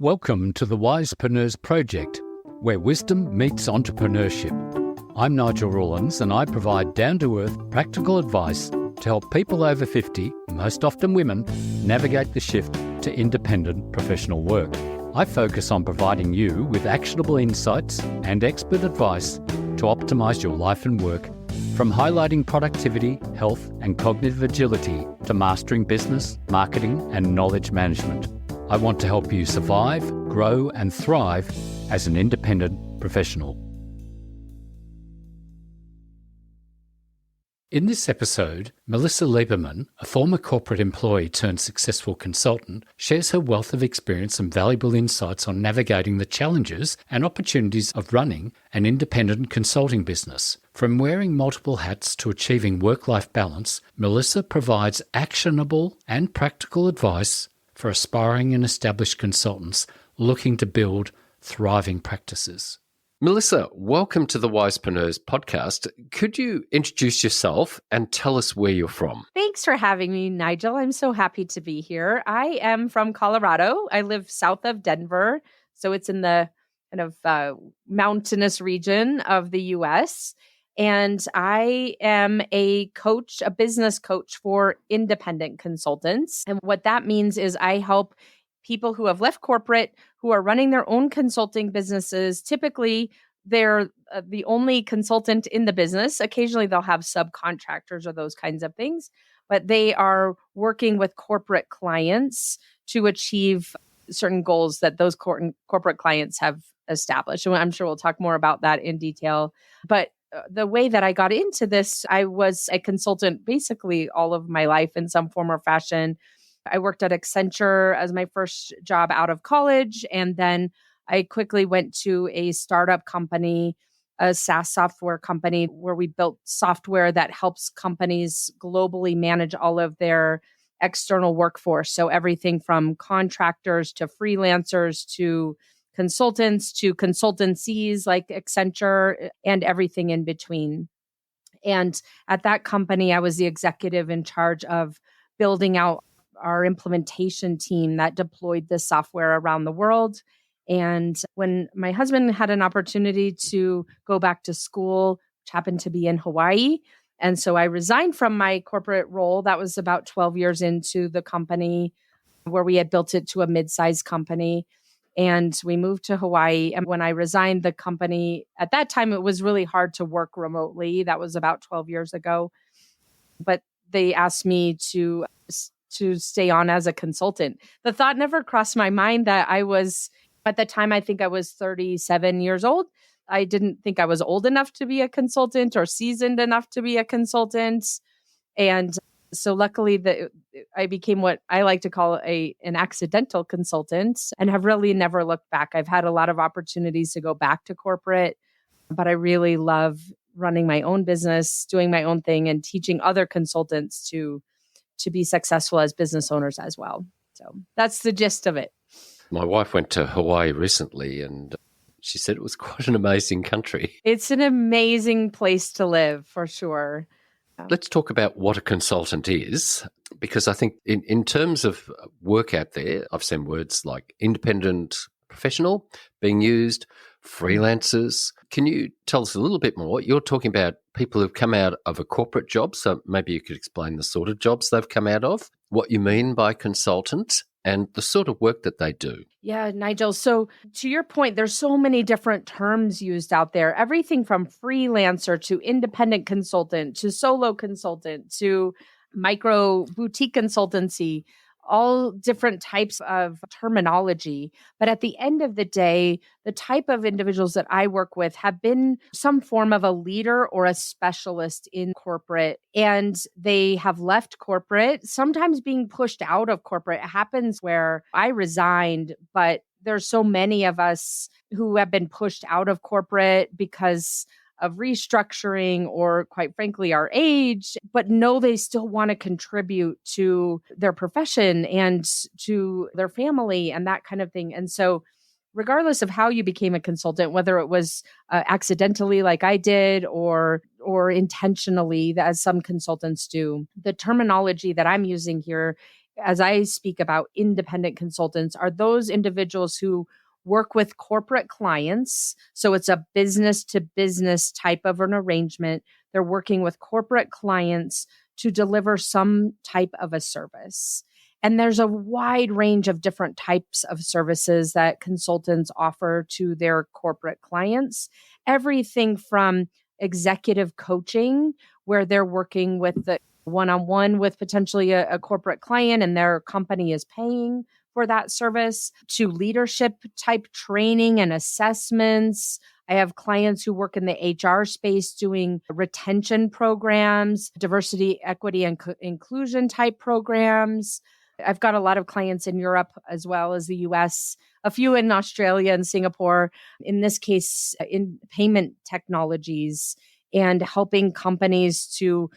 Welcome to the Wisepreneurs Project, where wisdom meets entrepreneurship. I'm Nigel Rawlins, and I provide down-to-earth, practical advice to help people over 50, most often women, navigate the shift to independent professional work. I focus on providing you with actionable insights and expert advice to optimize your life and work, from highlighting productivity, health, and cognitive agility to mastering business, marketing, and knowledge management. I want to help you survive, grow, and thrive as an independent professional. In this episode, Melisa Liberman, a former corporate employee turned successful consultant, shares her wealth of experience and valuable insights on navigating the challenges and opportunities of running an independent consulting business. From wearing multiple hats to achieving work-life balance, Melisa provides actionable and practical advice for aspiring and established consultants looking to build thriving practices. Melisa, welcome to the Wisepreneurs podcast. Could you introduce yourself and tell us where you're from? Thanks for having me, Nigel. I'm so happy to be here. I am from Colorado. I live south of Denver, so it's in the kind of mountainous region of the U.S., and I am a coach, a business coach for independent consultants. And what that means is I help people who have left corporate, who are running their own consulting businesses. Typically, they're the only consultant in the business. Occasionally, they'll have subcontractors or those kinds of things, but they are working with corporate clients to achieve certain goals that those corporate clients have established. And I'm sure we'll talk more about that in detail. But the way that I got into this, I was a consultant basically all of my life in some form or fashion. I worked at Accenture as my first job out of college. And then I quickly went to a startup company, a SaaS software company, where we built software that helps companies globally manage all of their external workforce. So everything from contractors to freelancers to consultants to consultancies like Accenture and everything in between. And at that company, I was the executive in charge of building out our implementation team that deployed this software around the world. And when my husband had an opportunity to go back to school, which happened to be in Hawaii, and so I resigned from my corporate role. That was about 12 years into the company, where we had built it to a mid-sized company. And we moved to Hawaii. And when I resigned the company, at that time, it was really hard to work remotely. That was about 12 years ago. But they asked me to stay on as a consultant. The thought never crossed my mind that at the time, I think I was 37 years old. I didn't think I was old enough to be a consultant or seasoned enough to be a consultant. And so luckily I became what I like to call an accidental consultant and have really never looked back. I've had a lot of opportunities to go back to corporate, but I really love running my own business, doing my own thing, and teaching other consultants to be successful as business owners as well. So that's the gist of it. My wife went to Hawaii recently and she said it was quite an amazing country. It's an amazing place to live, for sure. Let's talk about what a consultant is, because I think in terms of work out there, I've seen words like independent professional being used, freelancers. Can you tell us a little bit more? You're talking about people who've come out of a corporate job, so maybe you could explain the sort of jobs they've come out of, what you mean by consultant, and the sort of work that they do. Yeah, Nigel. So to your point, there's so many different terms used out there. Everything from freelancer to independent consultant to solo consultant to micro boutique consultancy, all different types of terminology. But at the end of the day, the type of individuals that I work with have been some form of a leader or a specialist in corporate, and they have left corporate, sometimes being pushed out of corporate. It happens where I resigned, but there's so many of us who have been pushed out of corporate because of restructuring or, quite frankly, our age, but know they still want to contribute to their profession and to their family and that kind of thing. And so regardless of how you became a consultant, whether it was accidentally like I did or intentionally, as some consultants do, the terminology that I'm using here as I speak about independent consultants, are those individuals who work with corporate clients. So it's a business to business type of an arrangement. They're working with corporate clients to deliver some type of a service. And there's a wide range of different types of services that consultants offer to their corporate clients. Everything from executive coaching, where they're working with the one-on-one with potentially a corporate client and their company is paying for that service, to leadership type training and assessments. I have clients who work in the HR space doing retention programs, diversity, equity, and inclusion type programs. I've got a lot of clients in Europe as well as the US, a few in Australia and Singapore, in this case, in payment technologies, and helping companies to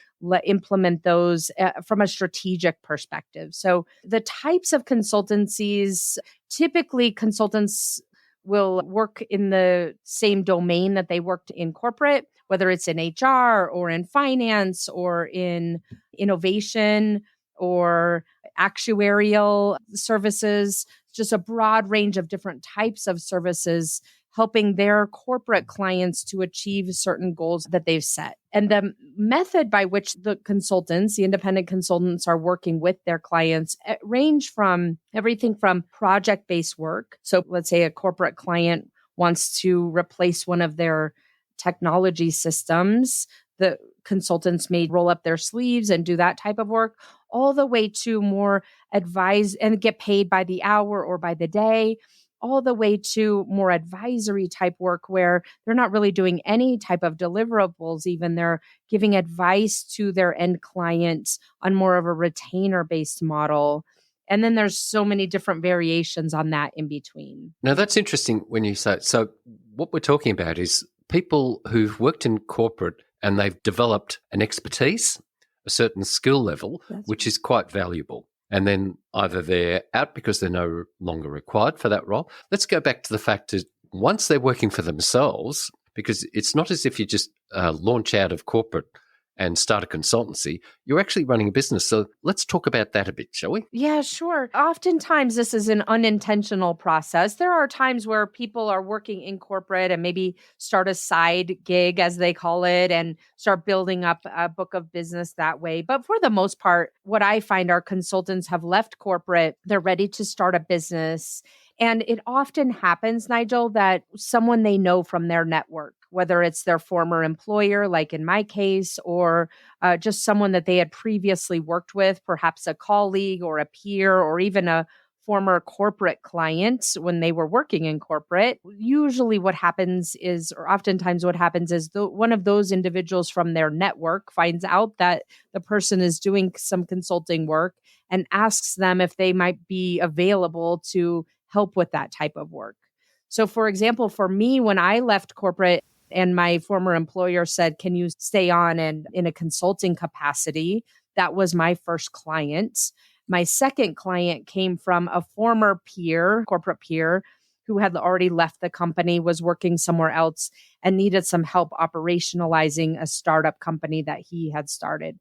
implement those from a strategic perspective. So the types of consultancies, typically consultants will work in the same domain that they worked in corporate, whether it's in HR or in finance or in innovation or actuarial services, just a broad range of different types of services, helping their corporate clients to achieve certain goals that they've set. And the method by which the consultants, the independent consultants, are working with their clients range from everything from project-based work. So let's say a corporate client wants to replace one of their technology systems. The consultants may roll up their sleeves and do that type of work, all the way to more advise and get paid by the hour or by the day, all the way to more advisory type work where they're not really doing any type of deliverables, even they're giving advice to their end clients on more of a retainer-based model. And then there's so many different variations on that in between. Now, that's interesting when you say, so what we're talking about is people who've worked in corporate and they've developed an expertise, a certain skill level, which is quite valuable. And then either they're out because they're no longer required for that role. Let's go back to the fact that once they're working for themselves, because it's not as if you just launch out of corporate and start a consultancy, you're actually running a business. So let's talk about that a bit, shall we? Yeah, sure. Oftentimes, this is an unintentional process. There are times where people are working in corporate and maybe start a side gig, as they call it, and start building up a book of business that way. But for the most part, what I find are consultants have left corporate, they're ready to start a business. And it often happens, Nigel, that someone they know from their network, whether it's their former employer, like in my case, or just someone that they had previously worked with, perhaps a colleague or a peer, or even a former corporate client when they were working in corporate. Usually what happens is, or oftentimes what happens is one of those individuals from their network finds out that the person is doing some consulting work and asks them if they might be available to help with that type of work. So for example, for me, when I left corporate and my former employer said, can you stay on and in a consulting capacity? That was my first client. My second client came from a former peer, corporate peer, who had already left the company, was working somewhere else, and needed some help operationalizing a startup company that he had started.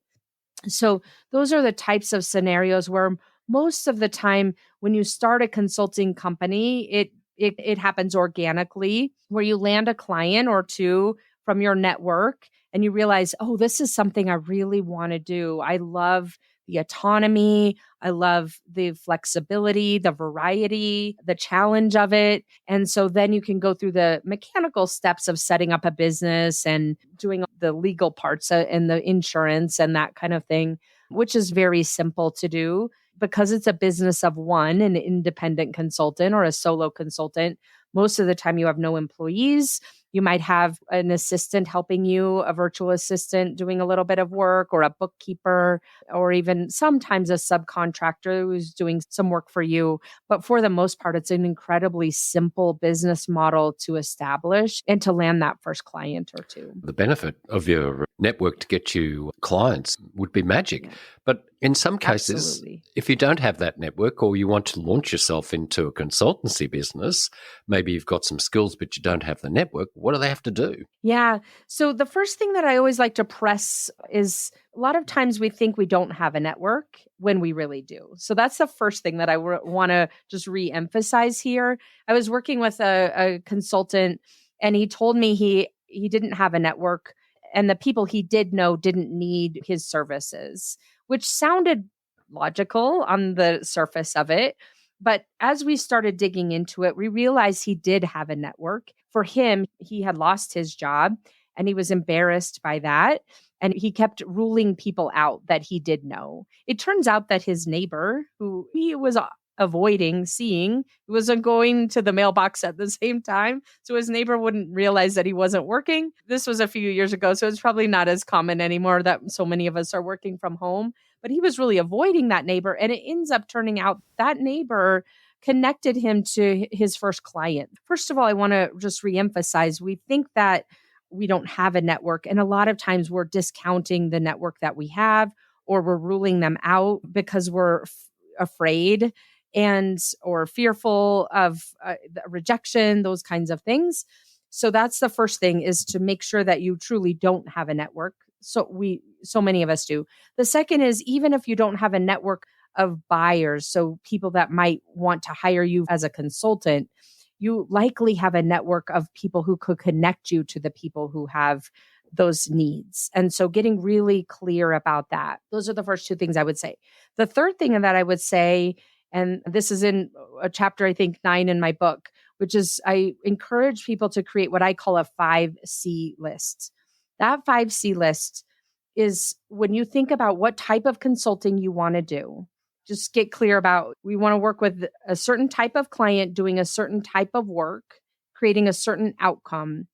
So those are the types of scenarios where most of the time when you start a consulting company, it happens organically, where you land a client or two from your network and you realize, oh, this is something I really want to do. I love the autonomy. I love the flexibility, the variety, the challenge of it. And so then you can go through the mechanical steps of setting up a business and doing the legal parts and the insurance and that kind of thing, which is very simple to do. Because it's a business of one, an independent consultant or a solo consultant, most of the time you have no employees. You might have an assistant helping you, a virtual assistant doing a little bit of work, or a bookkeeper, or even sometimes a subcontractor who's doing some work for you. But for the most part, it's an incredibly simple business model to establish and to land that first client or two. The benefit of your network to get you clients would be magic. Yeah. But in some cases, if you don't have that network or you want to launch yourself into a consultancy business, maybe you've got some skills, but you don't have the network, what do they have to do? Yeah. So the first thing that I always like to press is a lot of times we think we don't have a network when we really do. So that's the first thing that I want to just re-emphasize here. I was working with a consultant and he told me he didn't have a network and the people he did know didn't need his services, which sounded logical on the surface of it. But as we started digging into it, we realized he did have a network. For him, he had lost his job and he was embarrassed by that. And he kept ruling people out that he did know. It turns out that his neighbor, who he was avoiding seeing, wasn't going to the mailbox at the same time. So his neighbor wouldn't realize that he wasn't working. This was a few years ago, so it's probably not as common anymore that so many of us are working from home. But he was really avoiding that neighbor. And it ends up turning out that neighbor connected him to his first client. First of all, I want to just reemphasize, we think that we don't have a network. And a lot of times we're discounting the network that we have, or we're ruling them out because we're afraid or fearful of rejection, those kinds of things. So that's the first thing, is to make sure that you truly don't have a network. So many of us do. The second is, even if you don't have a network of buyers, so people that might want to hire you as a consultant, you likely have a network of people who could connect you to the people who have those needs. And so getting really clear about that. Those are the first two things I would say. The third thing that I would say, and this is in a chapter, I think 9 in my book, which is I encourage people to create what I call a 5C list. That 5C list is when you think about what type of consulting you want to do, just get clear about, we want to work with a certain type of client doing a certain type of work, creating a certain outcome.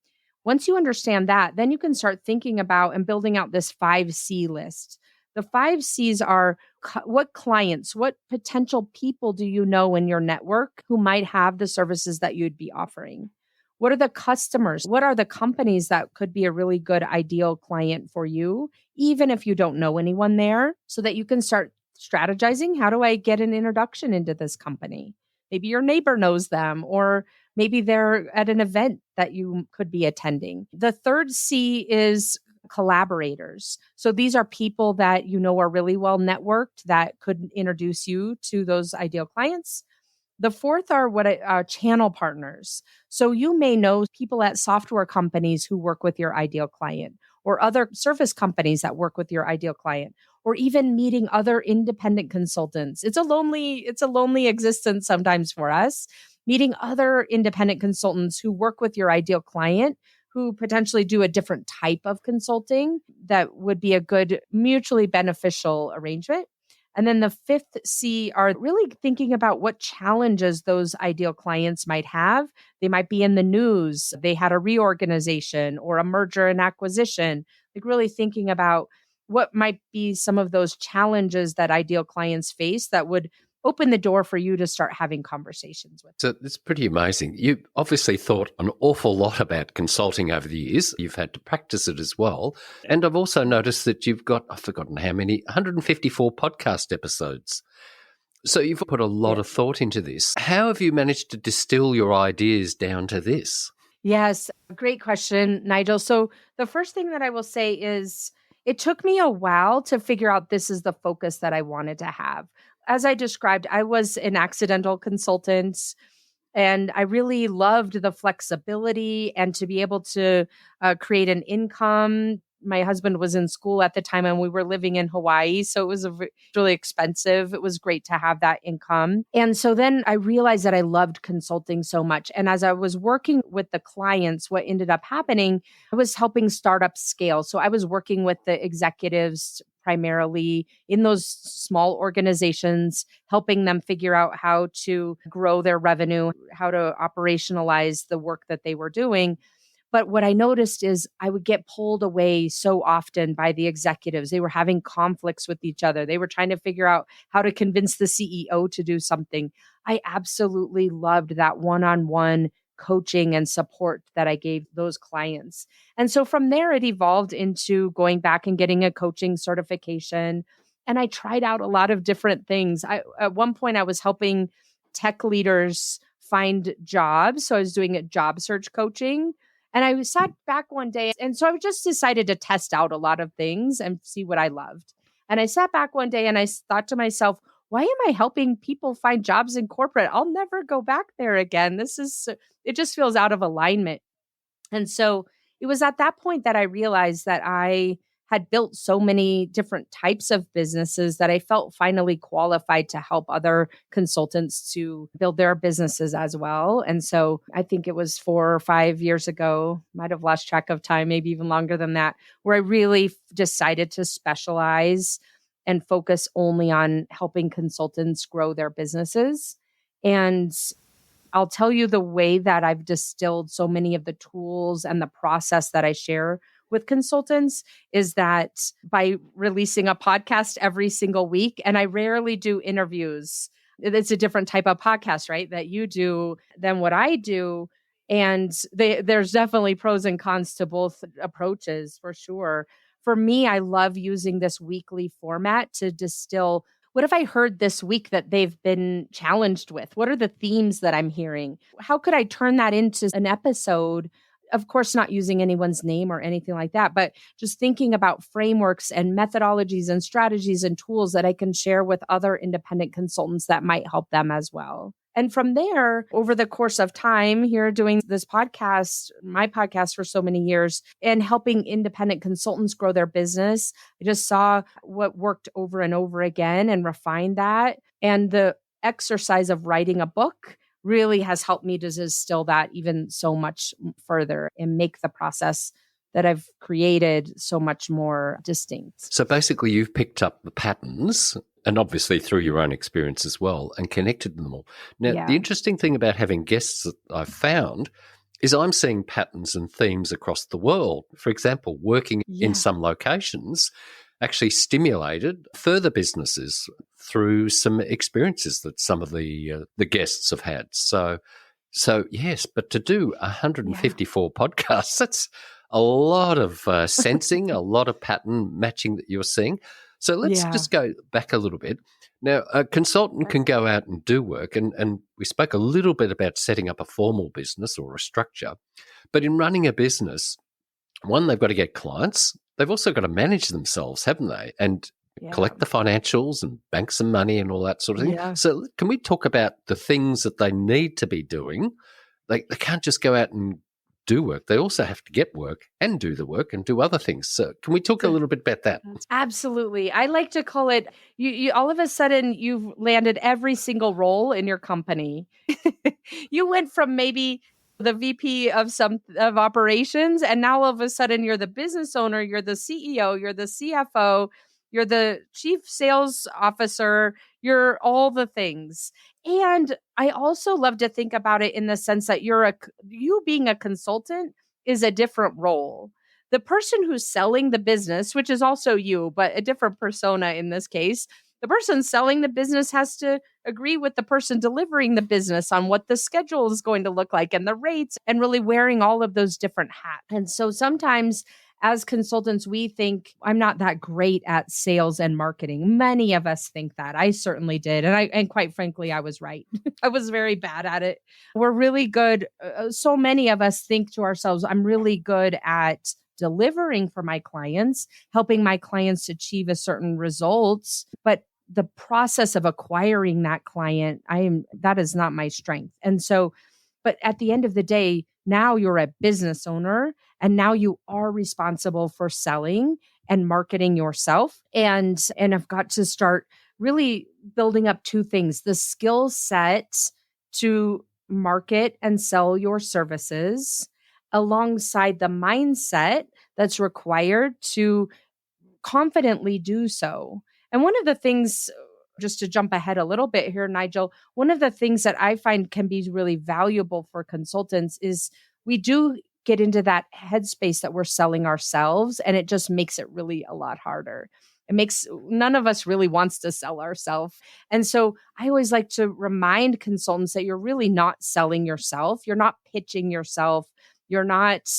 Once you understand that, then you can start thinking about and building out this 5C list. The 5 C's are what clients, what potential people do you know in your network who might have the services that you'd be offering? What are the customers? What are the companies that could be a really good ideal client for you, even if you don't know anyone there, so that you can start strategizing, how do I get an introduction into this company? Maybe your neighbor knows them, or maybe they're at an event that you could be attending. The third C is collaborators. So these are people that you know are really well networked that could introduce you to those ideal clients. The fourth are channel partners. So you may know people at software companies who work with your ideal client, or other service companies that work with your ideal client, or even meeting other independent consultants. It's a lonely existence sometimes for us, meeting other independent consultants who work with your ideal client, who potentially do a different type of consulting that would be a good mutually beneficial arrangement. And then the fifth C are really thinking about what challenges those ideal clients might have. They might be in the news. They had a reorganization or a merger and acquisition. Like really thinking about what might be some of those challenges that ideal clients face that would open the door for you to start having conversations with. So it's pretty amazing. You obviously thought an awful lot about consulting over the years. You've had to practice it as well. And I've also noticed that you've got, I've forgotten how many, 154 podcast episodes. So you've put a lot of thought into this. How have you managed to distill your ideas down to this? Yes, great question, Nigel. So the first thing that I will say is it took me a while to figure out this is the focus that I wanted to have. As I described, I was an accidental consultant, and I really loved the flexibility and to be able to create an income. My husband was in school at the time and we were living in Hawaii, so it was really expensive. It was great to have that income. And so then I realized that I loved consulting so much. And as I was working with the clients, what ended up happening, I was helping startups scale. So I was working with the executives primarily in those small organizations, helping them figure out how to grow their revenue, how to operationalize the work that they were doing. But what I noticed is I would get pulled away so often by the executives. They were having conflicts with each other. They were trying to figure out how to convince the CEO to do something. I absolutely loved that one-on-one coaching and support that I gave those clients. And so from there, it evolved into going back and getting a coaching certification. And I tried out a lot of different things. At one point, I was helping tech leaders find jobs. So I was doing a job search coaching. And I sat back one day, and so I just decided to test out a lot of things and see what I loved. And I sat back one day and I thought to myself, why am I helping people find jobs in corporate? I'll never go back there again. It just feels out of alignment. And so it was at that point that I realized that I had built so many different types of businesses that I felt finally qualified to help other consultants to build their businesses as well. And so I think it was 4 or 5 years ago, might have lost track of time, maybe even longer than that, where I really decided to specialize and focus only on helping consultants grow their businesses. And I'll tell you the way that I've distilled so many of the tools and the process that I share with consultants is that by releasing a podcast every single week, and I rarely do interviews. It's a different type of podcast, right, that you do than what I do. And there's definitely pros and cons to both approaches for sure. For me, I love using this weekly format to distill what have I heard this week that they've been challenged with? What are the themes that I'm hearing? How could I turn that into an episode? Of course, not using anyone's name or anything like that, but just thinking about frameworks and methodologies and strategies and tools that I can share with other independent consultants that might help them as well. And from there, over the course of time here doing this podcast, my podcast for so many years, and helping independent consultants grow their business, I just saw what worked over and over again and refined that. And the exercise of writing a book really has helped me to distill that even so much further and make the process that I've created so much more distinct. So basically, you've picked up the patterns and obviously through your own experience as well and connected them all. Now, the interesting thing about having guests that I've found is I'm seeing patterns and themes across the world. For example, working in some locations actually stimulated further businesses through some experiences that some of the guests have had. So yes, but to do 154 podcasts, that's a lot of sensing, a lot of pattern matching that you're seeing. So let's just go back a little bit. Now, a consultant can go out and do work, and we spoke a little bit about setting up a formal business or a structure. But in running a business, one, they've got to get clients. They've also got to manage themselves, haven't they? And collect the financials and bank some money and all that sort of thing. Yeah. So can we talk about the things that they need to be doing? They can't just go out and do work. They also have to get work and do the work and do other things. So can we talk a little bit about that? Absolutely. I like to call it, you all of a sudden you've landed every single role in your company. You went from maybe the VP of operations, and now all of a sudden you're the business owner, you're the CEO, you're the CFO, you're the chief sales officer, you're all the things. And I also love to think about it in the sense that you being a consultant is a different role. The person who's selling the business, which is also you, but a different persona in this case, the person selling the business has to agree with the person delivering the business on what the schedule is going to look like and the rates, and really wearing all of those different hats. And so sometimes as consultants, we think I'm not that great at sales and marketing. Many of us think that. I certainly did. And quite frankly, I was right. I was very bad at it. We're really good. So many of us think to ourselves, I'm really good at delivering for my clients, helping my clients achieve a certain results. But the process of acquiring that client, that is not my strength. And so, but at the end of the day, now you're a business owner, and now you are responsible for selling and marketing yourself. And I've got to start really building up two things: the skill set to market and sell your services, alongside the mindset that's required to confidently do so. And one of the things, just to jump ahead a little bit here, Nigel, one of the things that I find can be really valuable for consultants is we do get into that headspace that we're selling ourselves, and it just makes it really a lot harder. None of us really wants to sell ourselves. And so I always like to remind consultants that you're really not selling yourself. You're not pitching yourself. You're not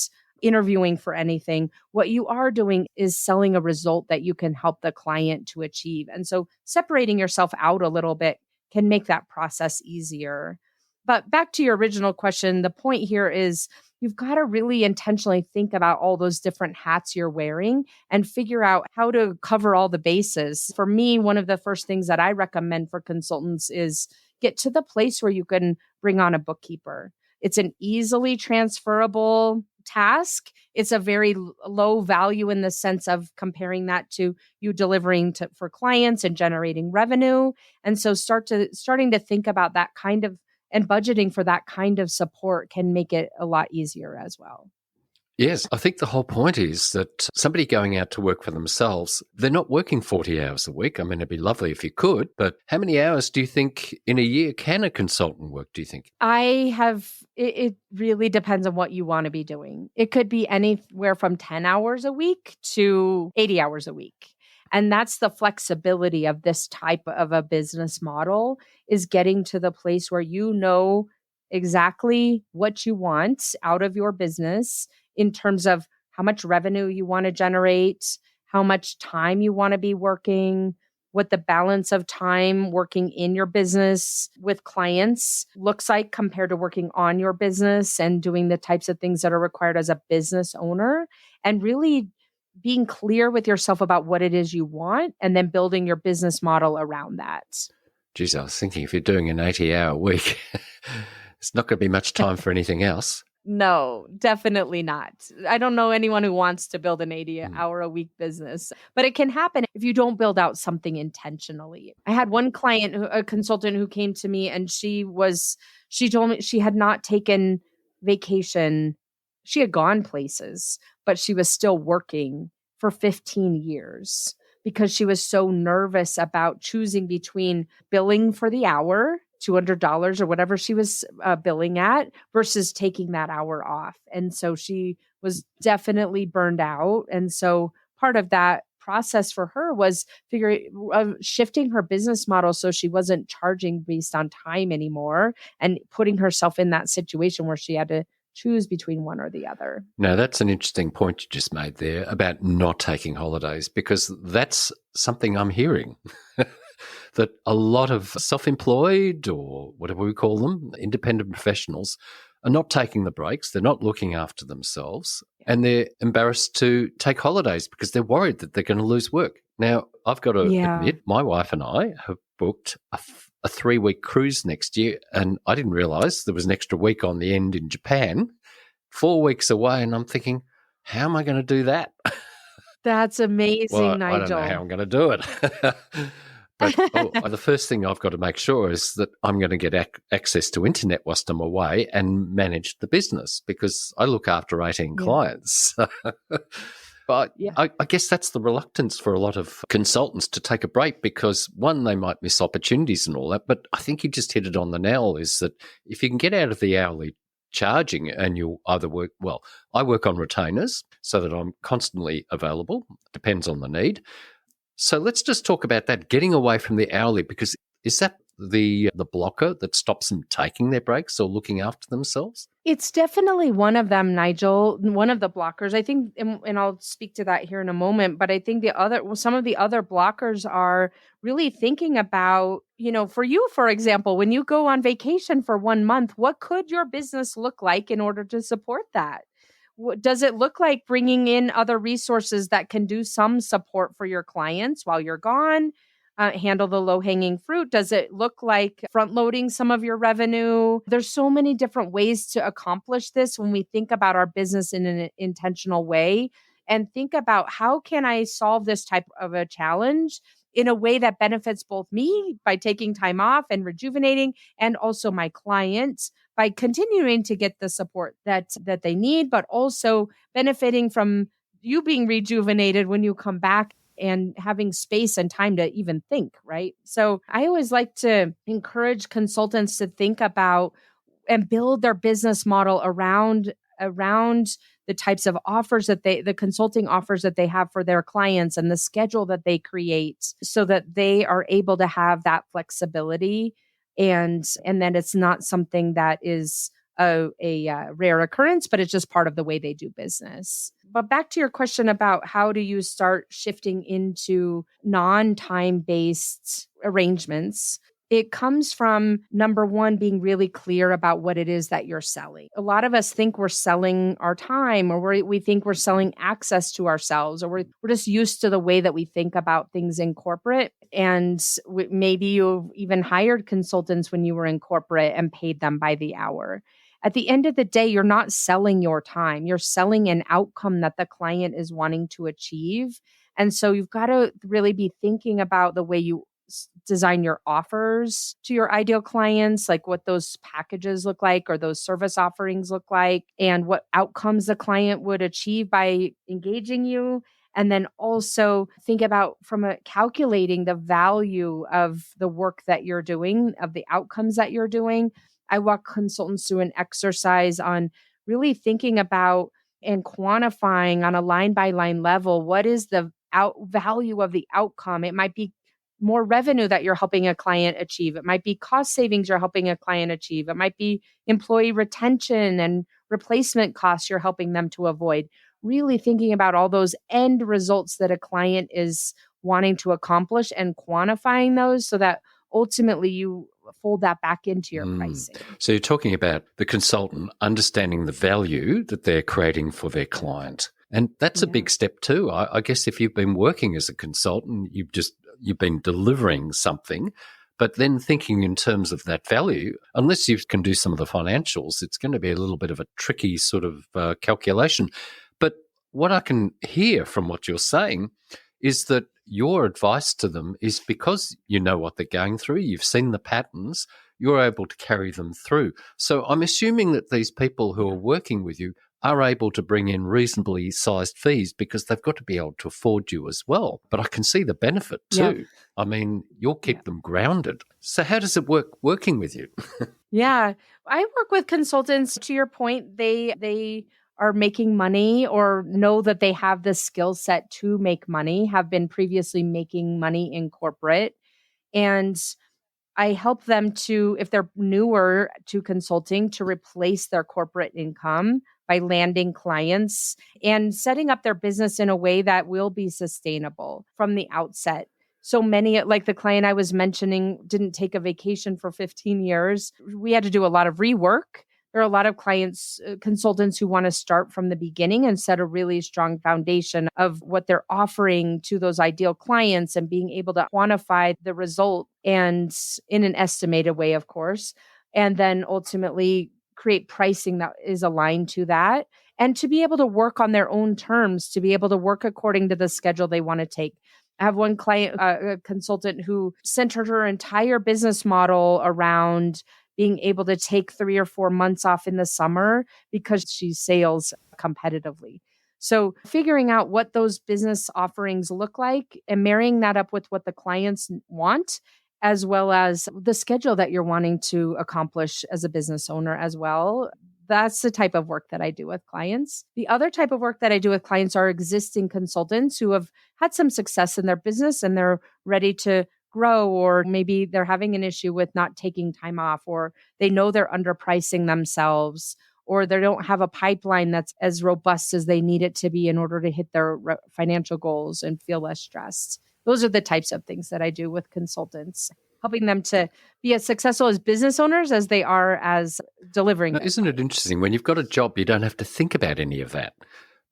interviewing for anything. What you are doing is selling a result that you can help the client to achieve. And so separating yourself out a little bit can make that process easier. But back to your original question, the point here is you've got to really intentionally think about all those different hats you're wearing and figure out how to cover all the bases. For me, one of the first things that I recommend for consultants is get to the place where you can bring on a bookkeeper. It's an easily transferable task. It's a very low value in the sense of comparing that to you delivering for clients and generating revenue. And so starting to think about that kind of, and budgeting for that kind of support can make it a lot easier as well. Yes, I think the whole point is that somebody going out to work for themselves, they're not working 40 hours a week. I mean, it'd be lovely if you could, but how many hours do you think in a year can a consultant work, do you think? It really depends on what you want to be doing. It could be anywhere from 10 hours a week to 80 hours a week. And that's the flexibility of this type of a business model, is getting to the place where you know exactly what you want out of your business in terms of how much revenue you want to generate, how much time you want to be working, what the balance of time working in your business with clients looks like compared to working on your business and doing the types of things that are required as a business owner, and really being clear with yourself about what it is you want and then building your business model around that. Geez, I was thinking if you're doing an 80-hour week, it's not going to be much time for anything else. No, definitely not. I don't know anyone who wants to build an 80-hour a week business, but it can happen if you don't build out something intentionally. I had one client, a consultant, who came to me and she told me she had not taken vacation. She had gone places, but she was still working for 15 years because she was so nervous about choosing between billing for the hour, $200 or whatever she was billing at, versus taking that hour off. And so she was definitely burned out. And so part of that process for her was shifting her business model so she wasn't charging based on time anymore and putting herself in that situation where she had to choose between one or the other. Now, that's an interesting point you just made there about not taking holidays, because that's something I'm hearing. That a lot of self-employed, or whatever we call them, independent professionals, are not taking the breaks. They're not looking after themselves, and they're embarrassed to take holidays because they're worried that they're going to lose work. Now, I've got to admit, my wife and I have booked a 3-week cruise next year, and I didn't realize there was an extra week on the end in Japan, 4 weeks away, and I'm thinking, how am I going to do that? That's amazing, well, Nigel. I don't know how I'm going to do it. But the first thing I've got to make sure is that I'm going to get access to internet whilst I'm away and manage the business, because I look after 18 clients. But I guess that's the reluctance for a lot of consultants to take a break, because one, they might miss opportunities and all that. But I think you just hit it on the nail, is that if you can get out of the hourly charging and you'll either I work on retainers so that I'm constantly available, depends on the need. So let's just talk about that, getting away from the hourly, because is that the blocker that stops them taking their breaks or looking after themselves? It's definitely one of them, Nigel, one of the blockers. I think, and I'll speak to that here in a moment, but I think some of the other blockers are really thinking about, for you, for example, when you go on vacation for 1 month, what could your business look like in order to support that? Does it look like bringing in other resources that can do some support for your clients while you're gone, handle the low-hanging fruit? Does it look like front-loading some of your revenue? There's so many different ways to accomplish this when we think about our business in an intentional way, and think about, how can I solve this type of a challenge in a way that benefits both me by taking time off and rejuvenating, and also my clients by continuing to get the support that they need, but also benefiting from you being rejuvenated when you come back and having space and time to even think, right? So I always like to encourage consultants to think about and build their business model around the types of offers the consulting offers that they have for their clients, and the schedule that they create, so that they are able to have that flexibility, and then it's not something that is a rare occurrence, but it's just part of the way they do business. But back to your question about how do you start shifting into non-time based arrangements. It comes from, number one, being really clear about what it is that you're selling. A lot of us think we're selling our time, or we think we're selling access to ourselves, or we're just used to the way that we think about things in corporate. And maybe you've even hired consultants when you were in corporate and paid them by the hour. At the end of the day, you're not selling your time. You're selling an outcome that the client is wanting to achieve. And so you've got to really be thinking about the way you design your offers to your ideal clients, like what those packages look like or those service offerings look like, and what outcomes the client would achieve by engaging you. And then also think about calculating the value of the work that you're doing, of the outcomes that you're doing. I walk consultants through an exercise on really thinking about and quantifying on a line by line level, what is the value of the outcome? It might be more revenue that you're helping a client achieve. It might be cost savings you're helping a client achieve. It might be employee retention and replacement costs you're helping them to avoid. Really thinking about all those end results that a client is wanting to accomplish and quantifying those so that ultimately you fold that back into your pricing. So you're talking about the consultant understanding the value that they're creating for their client. And that's a big step too. I guess if you've been working as a consultant, you've been delivering something, but then thinking in terms of that value, unless you can do some of the financials, it's going to be a little bit of a tricky sort of calculation. But what I can hear from what you're saying is that your advice to them is because you know what they're going through, you've seen the patterns, you're able to carry them through. So I'm assuming that these people who are working with you are able to bring in reasonably sized fees because they've got to be able to afford you as well. But I can see the benefit too. Yeah. I mean, you'll keep them grounded. So how does it work working with you? Yeah. I work with consultants. To your point, they are making money or know that they have the skill set to make money, have been previously making money in corporate. And I help them to, if they're newer to consulting, to replace their corporate income by landing clients and setting up their business in a way that will be sustainable from the outset. So many, like the client I was mentioning, didn't take a vacation for 15 years. We had to do a lot of rework. There are a lot of consultants who want to start from the beginning and set a really strong foundation of what they're offering to those ideal clients and being able to quantify the result and in an estimated way, of course, and then ultimately create pricing that is aligned to that and to be able to work on their own terms, to be able to work according to the schedule they want to take. I have one client, a consultant who centered her entire business model around being able to take 3 or 4 months off in the summer because she sales competitively. So figuring out what those business offerings look like and marrying that up with what the clients want, as well as the schedule that you're wanting to accomplish as a business owner as well. That's the type of work that I do with clients. The other type of work that I do with clients are existing consultants who have had some success in their business and they're ready to grow, or maybe they're having an issue with not taking time off, or they know they're underpricing themselves, or they don't have a pipeline that's as robust as they need it to be in order to hit their financial goals and feel less stressed. Those are the types of things that I do with consultants, helping them to be as successful as business owners as they are as delivering. Now, isn't it interesting? When you've got a job, you don't have to think about any of that.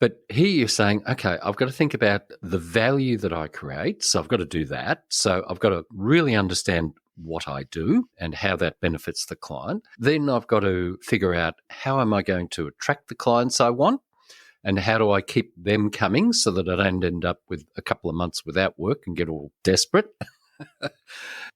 But here you're saying, okay, I've got to think about the value that I create. So I've got to do that. So I've got to really understand what I do and how that benefits the client. Then I've got to figure out how am I going to attract the clients I want and how do I keep them coming so that I don't end up with a couple of months without work and get all desperate.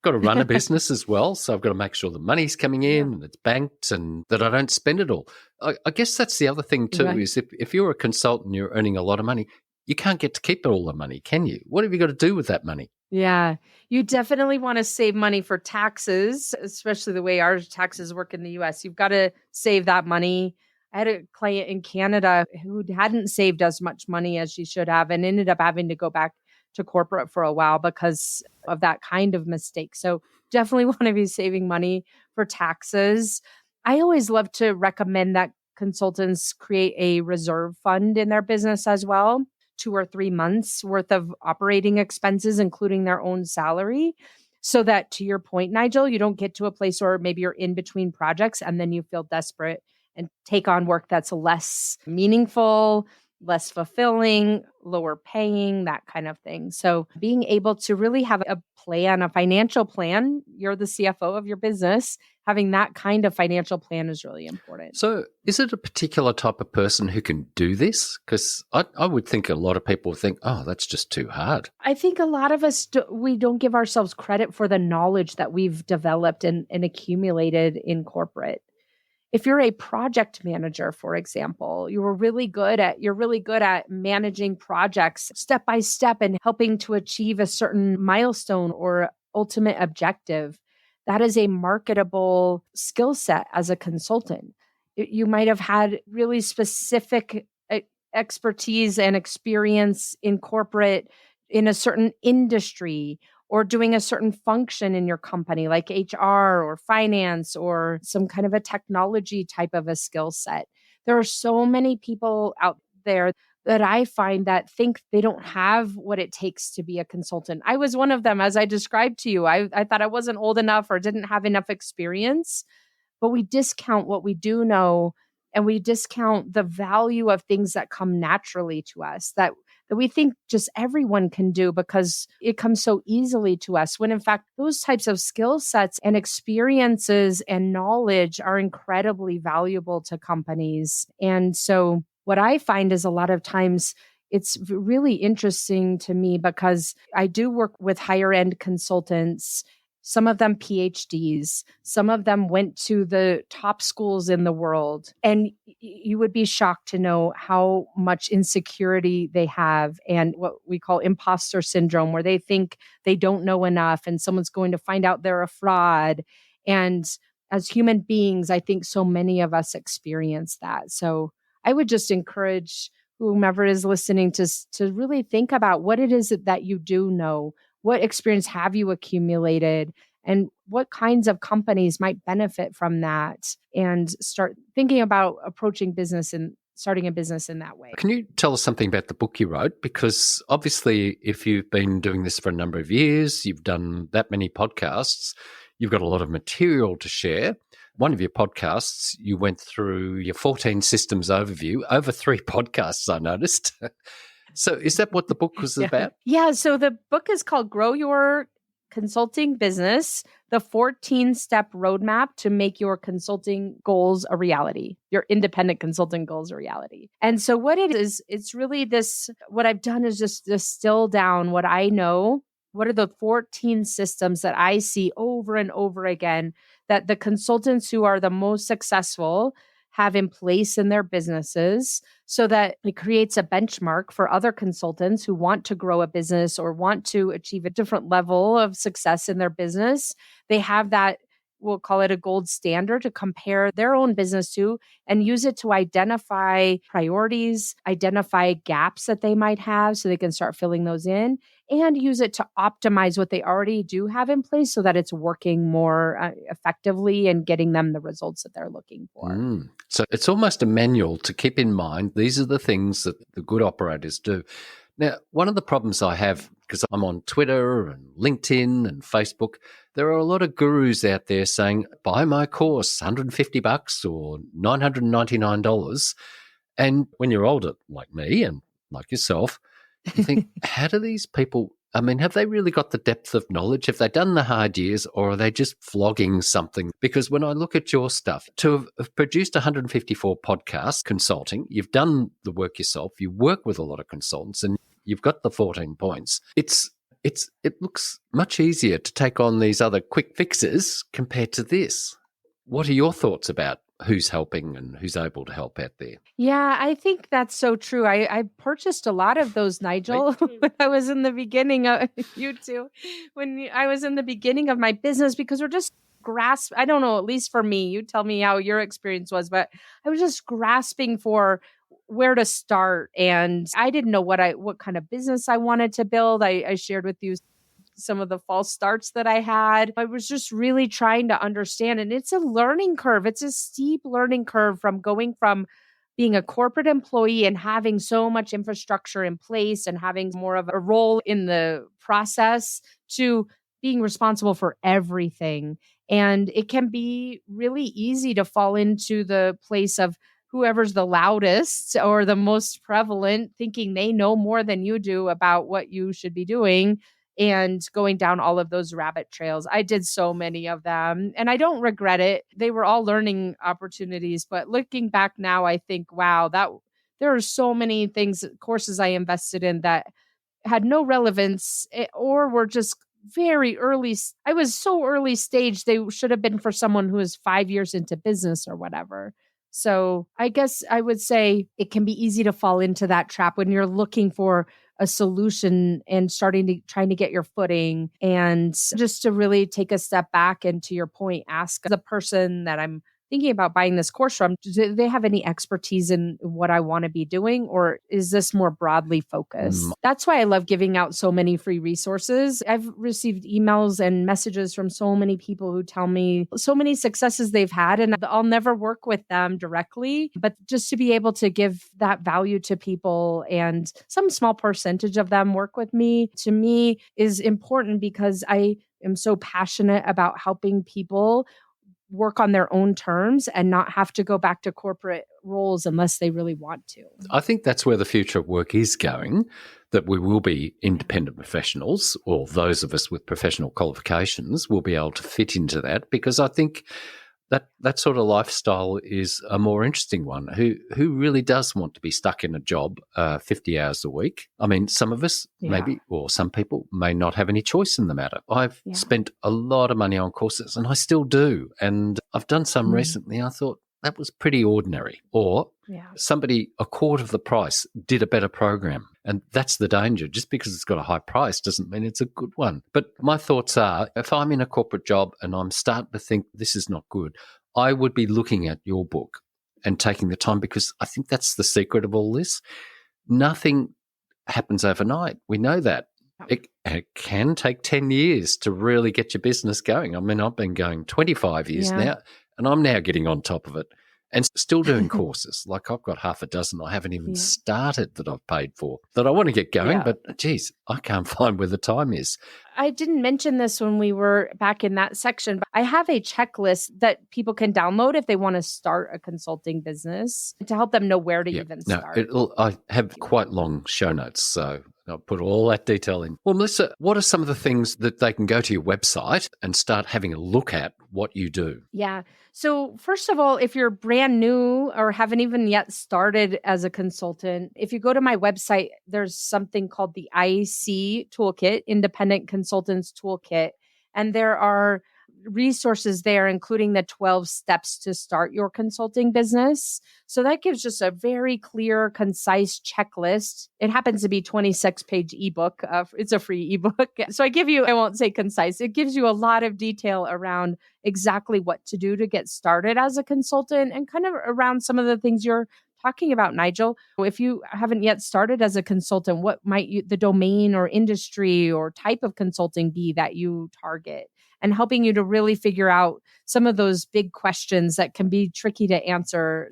Got to run a business as well, so I've got to make sure the money's coming in and it's banked and that I don't spend it all. I guess that's the other thing too, is if you're a consultant, you're earning a lot of money, you can't get to keep all the money, can you? What have you got to do with that money? Yeah, you definitely want to save money for taxes, especially the way our taxes work in the US. You've got to save that money. I had a client in Canada who hadn't saved as much money as she should have and ended up having to go back to corporate for a while because of that kind of mistake. So definitely want to be saving money for taxes. I always love to recommend that consultants create a reserve fund in their business as well, 2 or 3 months worth of operating expenses, including their own salary, so that, to your point, Nigel, you don't get to a place where maybe you're in between projects and then you feel desperate and take on work that's less meaningful, less fulfilling, lower paying, that kind of thing. So being able to really have a plan, a financial plan, you're the CFO of your business, having that kind of financial plan is really important. So is it a particular type of person who can do this? Because I would think a lot of people think, oh, that's just too hard. I think a lot of us, we don't give ourselves credit for the knowledge that we've developed and accumulated in corporate. If you're a project manager, for example, you're really good at managing projects step by step and helping to achieve a certain milestone or ultimate objective. That is a marketable skill set as a consultant. You might have had really specific expertise and experience in corporate in a certain industry or doing a certain function in your company like HR or finance or some kind of a technology type of a skill set. There are so many people out there that I find that think they don't have what it takes to be a consultant. I was one of them, as I described to you. I thought I wasn't old enough or didn't have enough experience, but we discount what we do know and we discount the value of things that come naturally to us that we think just everyone can do because it comes so easily to us, when in fact, those types of skill sets and experiences and knowledge are incredibly valuable to companies. And so what I find is a lot of times it's really interesting to me because I do work with higher end consultants, some of them PhDs, some of them went to the top schools in the world. And you would be shocked to know how much insecurity they have and what we call imposter syndrome, where they think they don't know enough and someone's going to find out they're a fraud. And as human beings, I think so many of us experience that. So I would just encourage whomever is listening to really think about what it is that you do know. What experience have you accumulated and what kinds of companies might benefit from that, and start thinking about approaching business and starting a business in that way. Can you tell us something about the book you wrote? Because obviously, if you've been doing this for a number of years, you've done that many podcasts, you've got a lot of material to share. One of your podcasts, you went through your 14 systems overview over 3 podcasts, I noticed. So is that what the book was about? Yeah. So the book is called Grow Your Consulting Business, the 14-step roadmap to make your consulting goals a reality, your independent consulting goals a reality. And so what it is, it's really this, what I've done is just distill down what I know. What are the 14 systems that I see over and over again that the consultants who are the most successful have in place in their businesses, so that it creates a benchmark for other consultants who want to grow a business or want to achieve a different level of success in their business. They have that, we'll call it a gold standard to compare their own business to, and use it to identify priorities, identify gaps that they might have so they can start filling those in, and use it to optimize what they already do have in place so that it's working more effectively and getting them the results that they're looking for. So it's almost a manual to keep in mind. These are the things that the good operators do. Now, one of the problems I have, because I'm on Twitter and LinkedIn and Facebook, there are a lot of gurus out there saying, buy my course, $150 or $999. And when you're older, like me and like yourself, you think, how do these people, I mean, have they really got the depth of knowledge? Have they done the hard years, or are they just flogging something? Because when I look at your stuff, to have produced 154 podcasts consulting, you've done the work yourself, you work with a lot of consultants, and you've got the 14 points. It looks much easier to take on these other quick fixes compared to this. What are your thoughts about who's helping and who's able to help out there? Yeah, I think that's so true. I purchased a lot of those, Nigel, when I was in the beginning of you too, when I was in the beginning of my business, because we're just I don't know, at least for me, you tell me how your experience was, but I was just grasping for where to start. And I didn't know what kind of business I wanted to build. I shared with you some of the false starts that I had. I was just really trying to understand. And it's a learning curve. It's a steep learning curve from going from being a corporate employee and having so much infrastructure in place and having more of a role in the process to being responsible for everything. And it can be really easy to fall into the place of whoever's the loudest or the most prevalent, thinking they know more than you do about what you should be doing and going down all of those rabbit trails. I did so many of them and I don't regret it. They were all learning opportunities. But looking back now, I think, wow, there are so many things, courses I invested in that had no relevance or were just very early. I was so early stage, they should have been for someone who is 5 years into business or whatever. So I guess I would say it can be easy to fall into that trap when you're looking for a solution and trying to get your footing, and just to really take a step back and, to your point, ask the person that I'm thinking about buying this course from, do they have any expertise in what I want to be doing? Or is this more broadly focused? That's why I love giving out so many free resources. I've received emails and messages from so many people who tell me so many successes they've had, and I'll never work with them directly, but just to be able to give that value to people and some small percentage of them work with me, to me is important, because I am so passionate about helping people work on their own terms and not have to go back to corporate roles unless they really want to. I think that's where the future of work is going, that we will be independent professionals, or those of us with professional qualifications will be able to fit into that, because I think that sort of lifestyle is a more interesting one. Who really does want to be stuck in a job 50 hours a week? I mean, some of us maybe, or some people may not have any choice in the matter. I've spent a lot of money on courses, and I still do. And I've done some recently. I thought that was pretty ordinary. Or somebody a quarter of the price did a better program. And that's the danger. Just because it's got a high price doesn't mean it's a good one. But my thoughts are, if I'm in a corporate job and I'm starting to think this is not good, I would be looking at your book and taking the time, because I think that's the secret of all this. Nothing happens overnight. We know that. It can take 10 years to really get your business going. I mean, I've been going 25 years now, and I'm now getting on top of it and still doing courses. Like, I've got half a dozen I haven't even started that I've paid for, that I want to get going, but geez, I can't find where the time is. I didn't mention this when we were back in that section, but I have a checklist that people can download if they want to start a consulting business, to help them know where to even start. I have quite long show notes, so I'll put all that detail in. Well, Melisa, what are some of the things that they can go to your website and start having a look at what you do? Yeah. So first of all, if you're brand new or haven't even yet started as a consultant, if you go to my website, there's something called the IC Toolkit, Independent Consultants Toolkit. And there are resources there, including the 12 steps to start your consulting business. So that gives just a very clear, concise checklist. It happens to be 26-page ebook. It's a free ebook. So I won't say concise. It gives you a lot of detail around exactly what to do to get started as a consultant, and kind of around some of the things you're talking about, Nigel. If you haven't yet started as a consultant, what might the domain or industry or type of consulting be that you target? And helping you to really figure out some of those big questions that can be tricky to answer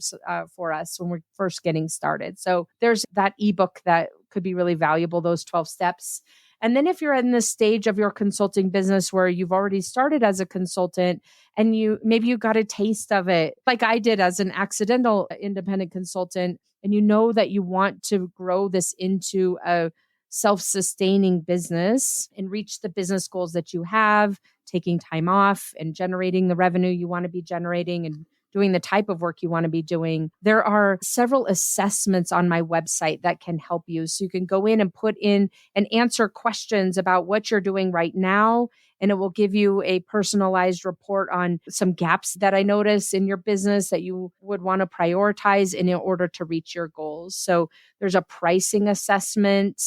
for us when we're first getting started. So there's that ebook that could be really valuable, those 12 steps. And then if you're in this stage of your consulting business where you've already started as a consultant and maybe you got a taste of it, like I did as an accidental independent consultant, and you know that you want to grow this into a self-sustaining business and reach the business goals that you have, taking time off and generating the revenue you want to be generating and doing the type of work you want to be doing. There are several assessments on my website that can help you. So you can go in and put in and answer questions about what you're doing right now, and it will give you a personalized report on some gaps that I notice in your business that you would want to prioritize in order to reach your goals. So there's a pricing assessment.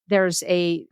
There's a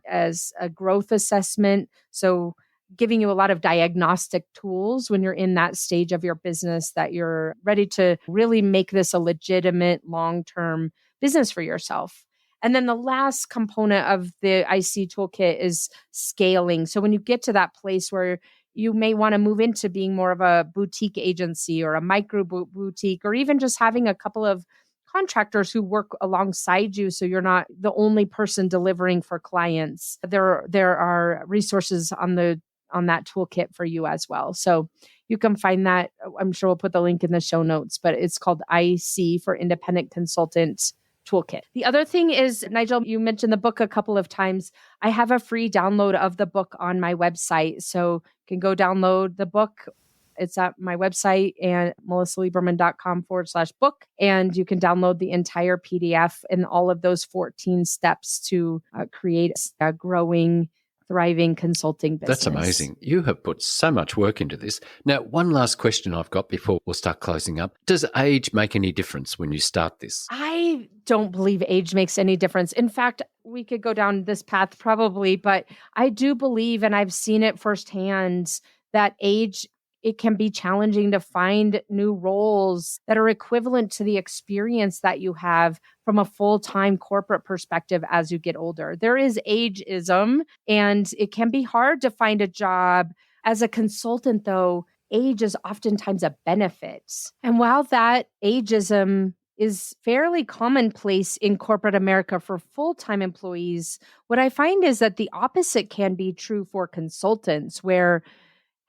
growth assessment. So giving you a lot of diagnostic tools when you're in that stage of your business that you're ready to really make this a legitimate long-term business for yourself. And then the last component of the IC toolkit is scaling. So when you get to that place where you may want to move into being more of a boutique agency or a micro boutique, or even just having a couple of contractors who work alongside you, so you're not the only person delivering for clients. There are resources on the toolkit for you as well. So you can find that. I'm sure we'll put the link in the show notes, but it's called IC for Independent Consultant Toolkit. The other thing is, Nigel, you mentioned the book a couple of times. I have a free download of the book on my website. So you can go download the book. It's at my website and melisaliberman.com/book. And you can download the entire PDF and all of those 14 steps to create a growing, thriving consulting business. That's amazing. You have put so much work into this. Now, one last question I've got before we'll start closing up. Does age make any difference when you start this? I don't believe age makes any difference. In fact, we could go down this path probably, but I do believe, and I've seen it firsthand, that age, it can be challenging to find new roles that are equivalent to the experience that you have from a full-time corporate perspective as you get older. There is ageism, and it can be hard to find a job. As a consultant, though, age is oftentimes a benefit. And while that ageism is fairly commonplace in corporate America for full-time employees, what I find is that the opposite can be true for consultants, where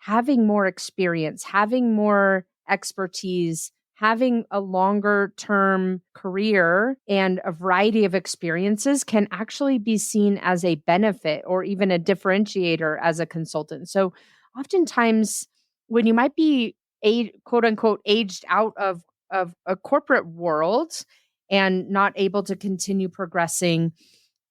having more experience, having more expertise, having a longer term career and a variety of experiences can actually be seen as a benefit or even a differentiator as a consultant. So oftentimes when you might be quote unquote aged out of a corporate world and not able to continue progressing,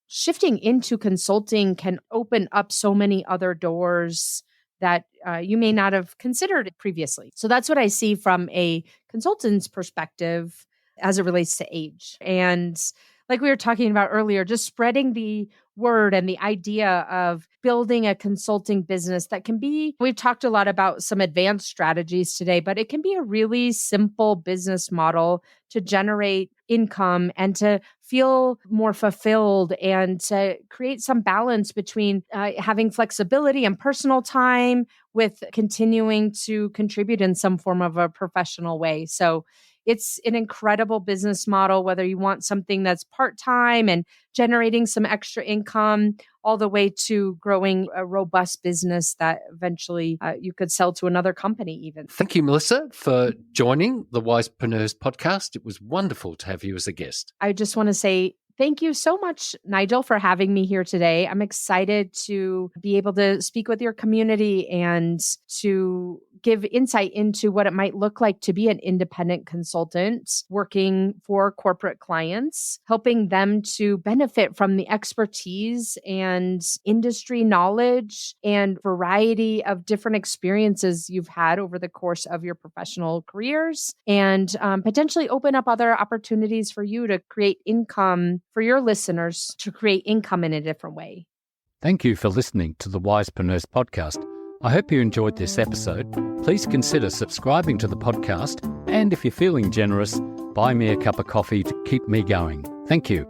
shifting into consulting can open up so many other doors that you may not have considered previously. So that's what I see from a consultant's perspective as it relates to age. And like we were talking about earlier, just spreading the word and the idea of building a consulting business that can be, we've talked a lot about some advanced strategies today, but it can be a really simple business model to generate income and to feel more fulfilled and to create some balance between having flexibility and personal time with continuing to contribute in some form of a professional way. So it's an incredible business model, whether you want something that's part-time and generating some extra income, all the way to growing a robust business that eventually you could sell to another company even. Thank you, Melissa, for joining the Wisepreneurs podcast. It was wonderful to have you as a guest. I just want to say thank you so much, Nigel, for having me here today. I'm excited to be able to speak with your community and to give insight into what it might look like to be an independent consultant working for corporate clients, helping them to benefit from the expertise and industry knowledge and variety of different experiences you've had over the course of your professional careers, and potentially open up other opportunities for you to create income for your listeners, to create income in a different way. Thank you for listening to the Wisepreneurs podcast. I hope you enjoyed this episode. Please consider subscribing to the podcast, and if you're feeling generous, buy me a cup of coffee to keep me going. Thank you.